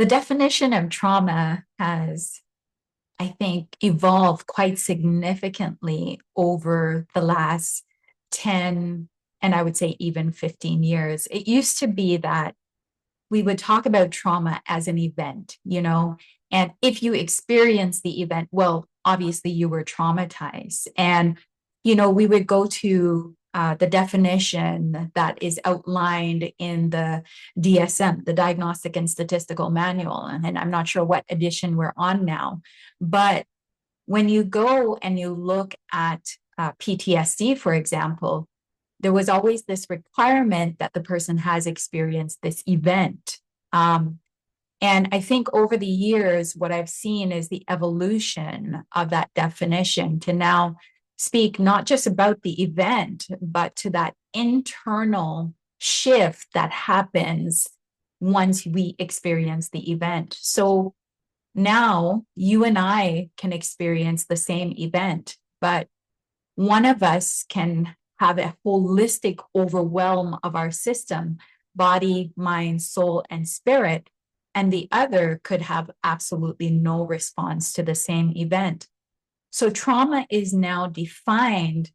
The definition of trauma has, I think, evolved quite significantly over the last 10, and I would say even 15 years. It used to be that we would talk about trauma as an event, and if you experience the event, well, obviously you were traumatized. And, we would go to the definition that is outlined in the DSM, the Diagnostic and Statistical Manual. And I'm not sure what edition we're on now, but when you go and you look at PTSD, for example, there was always this requirement that the person has experienced this event. And I think over the years, what I've seen is the evolution of that definition to now speak not just about the event, but to that internal shift that happens once we experience the event. So now you and I can experience the same event, but one of us can have a holistic overwhelm of our system, body, mind, soul, and spirit, and the other could have absolutely no response to the same event. So trauma is now defined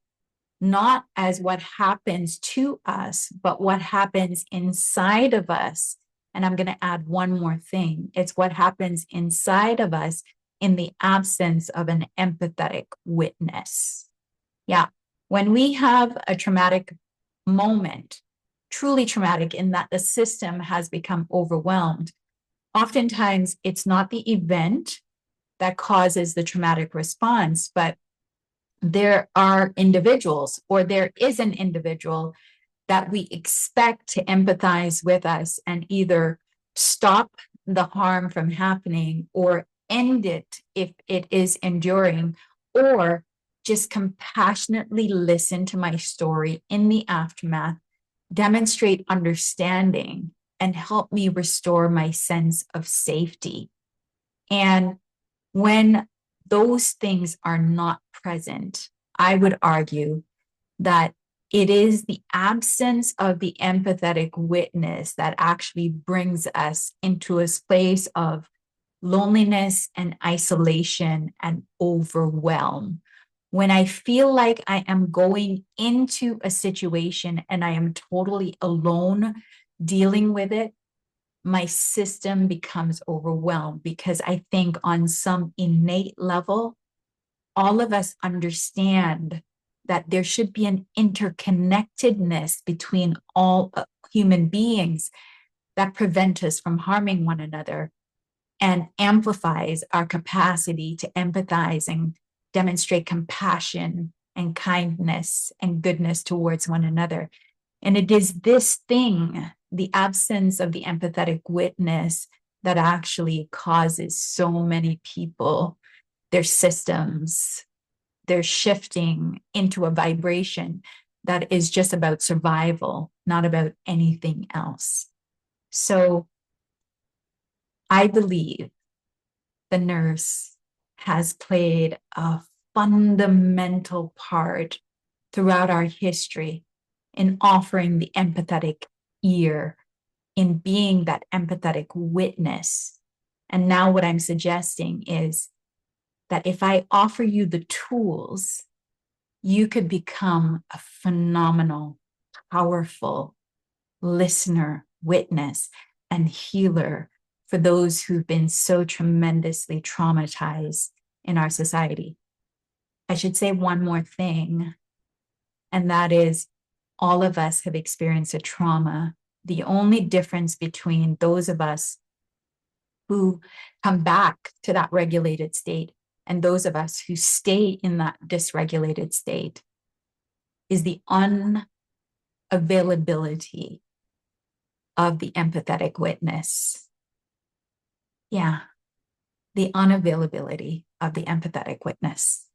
not as what happens to us, but what happens inside of us. And I'm going to add one more thing. It's what happens inside of us in the absence of an empathetic witness. Yeah. When we have a traumatic moment, truly traumatic in that the system has become overwhelmed, oftentimes it's not the event that causes the traumatic response, but there are individuals, or there is an individual that we expect to empathize with us and either stop the harm from happening or end it if it is enduring, or just compassionately listen to my story in the aftermath, demonstrate understanding, and help me restore my sense of safety. And when those things are not present, I would argue that it is the absence of the empathetic witness that actually brings us into a space of loneliness and isolation and overwhelm. When I feel like I am going into a situation and I am totally alone dealing with it, my system becomes overwhelmed, because I think on some innate level, all of us understand that there should be an interconnectedness between all human beings that prevent us from harming one another and amplifies our capacity to empathize and demonstrate compassion and kindness and goodness towards one another. And it is this thing, the absence of the empathetic witness, that actually causes so many people, their systems, they're shifting into a vibration that is just about survival, not about anything else. So I believe the nurse has played a fundamental part throughout our history in offering the empathetic ear, in being that empathetic witness. And now what I'm suggesting is that if I offer you the tools, you could become a phenomenal, powerful listener, witness, and healer for those who've been so tremendously traumatized in our society. I should say one more thing, and that is all of us have experienced a trauma. The only difference between those of us who come back to that regulated state and those of us who stay in that dysregulated state is the unavailability of the empathetic witness. Yeah, the unavailability of the empathetic witness.